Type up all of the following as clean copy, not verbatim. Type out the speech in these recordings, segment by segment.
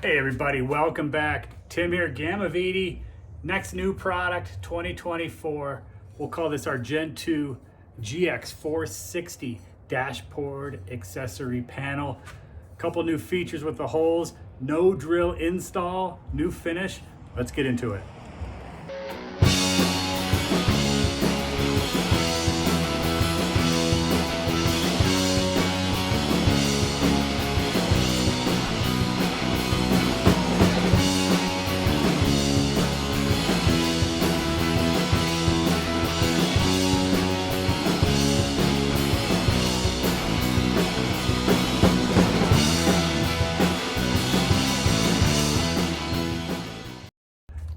Hey everybody, welcome back. Tim here, Gamma Vidi. Next new product, 2024. We'll call this our Gen2 GX460 dashboard accessory panel. Couple new features with the holes, no drill install, new finish. Let's get into it.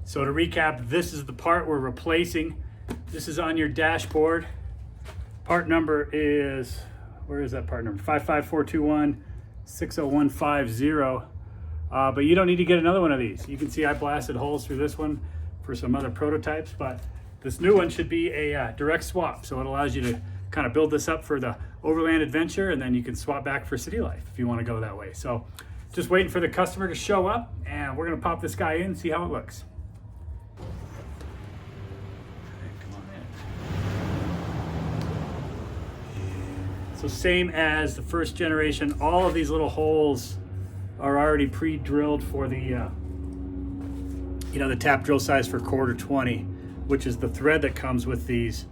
So to recap, this is the part we're replacing. This is on your dashboard. Part number is, where is that part number? 55421-60150. But you don't need to get another one of these. You can see I blasted holes through this one for some other prototypes, but this new one should be a direct swap. So it allows you to kind of build this up for the overland adventure, and then you can swap back for city life if you want to go that way. So just waiting for the customer to show up, and we're gonna pop this guy in and see how it looks. So same as the first generation, all of these little holes are already pre-drilled for the, the tap drill size for 1/4-20, which is the thread that comes with these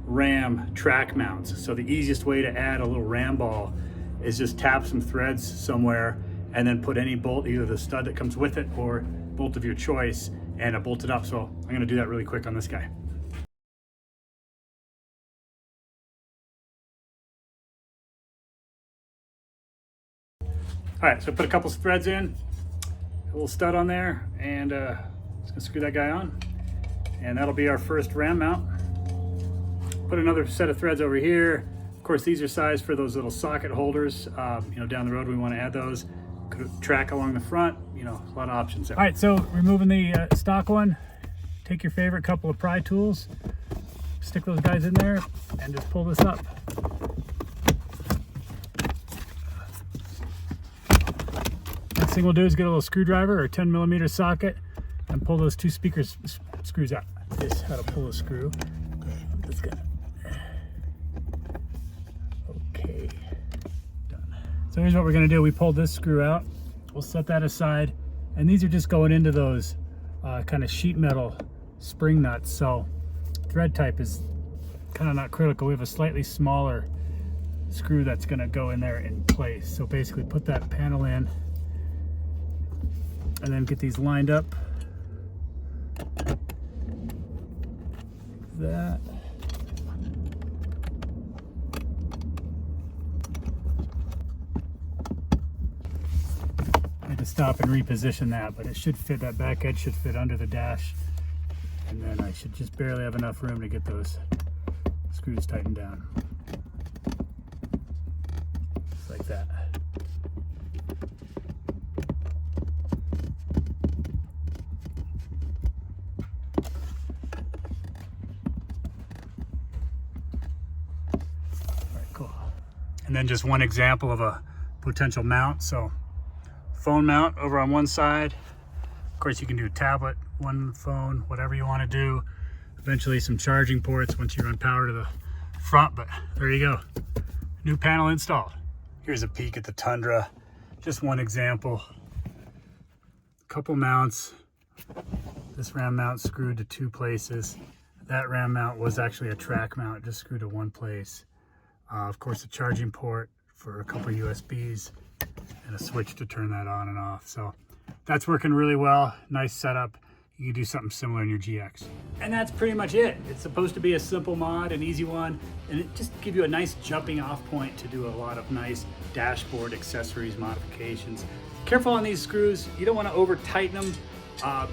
ram track mounts. So the easiest way to add a little ram ball is just tap some threads somewhere and then put any bolt, either the stud that comes with it or bolt of your choice, and bolt it up. So I'm gonna do that really quick on this guy. All right, so put a couple threads in, a little stud on there, and just gonna screw that guy on. And that'll be our first ram mount. Put another set of threads over here. Of course, these are sized for those little socket holders. Down the road, we wanna add those. Could track along the front, a lot of options there. All right, so removing the stock one, take your favorite couple of pry tools, stick those guys in there, and just pull this up. Next thing we'll do is get a little screwdriver or 10mm socket and pull those two screws out. This is how to pull a screw. This guy. Okay, done. So here's what we're gonna do. We pulled this screw out. We'll set that aside. And these are just going into those kind of sheet metal spring nuts. So thread type is kind of not critical. We have a slightly smaller screw that's gonna go in there in place. So basically put that panel in, and then get these lined up. That. I had to stop and reposition that, but it should fit, that back edge should fit under the dash. And then I should just barely have enough room to get those screws tightened down. Just like that. And then just one example of a potential mount. So phone mount over on one side. Of course, you can do a tablet, one phone, whatever you want to do. Eventually some charging ports once you run power to the front, but there you go. New panel installed. Here's a peek at the Tundra. Just one example. Couple mounts. This ram mount screwed to two places. That ram mount was actually a track mount, just screwed to one place. Of course, a charging port for a couple USBs and a switch to turn that on and off. So that's working really well. Nice setup. You can do something similar in your GX. And that's pretty much it. It's supposed to be a simple mod, an easy one, and it just give you a nice jumping off point to do a lot of nice dashboard accessories modifications. Careful on these screws. You don't want to over tighten them.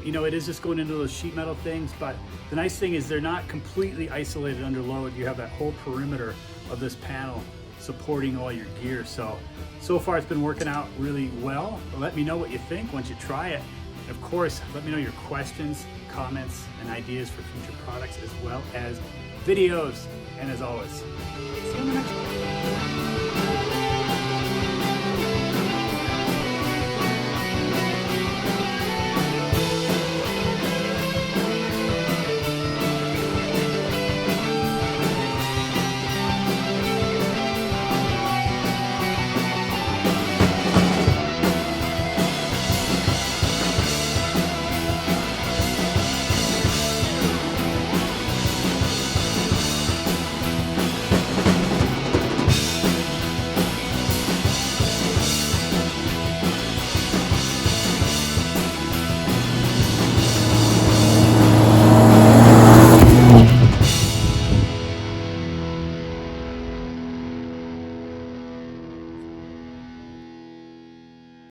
It is just going into those sheet metal things, but the nice thing is they're not completely isolated under load. You have that whole perimeter of this panel supporting all your gear. So far it's been working out really well. Let me know what you think once you try it. And of course, let me know your questions, comments, and ideas for future products, as well as videos. And as always, see you in the next one.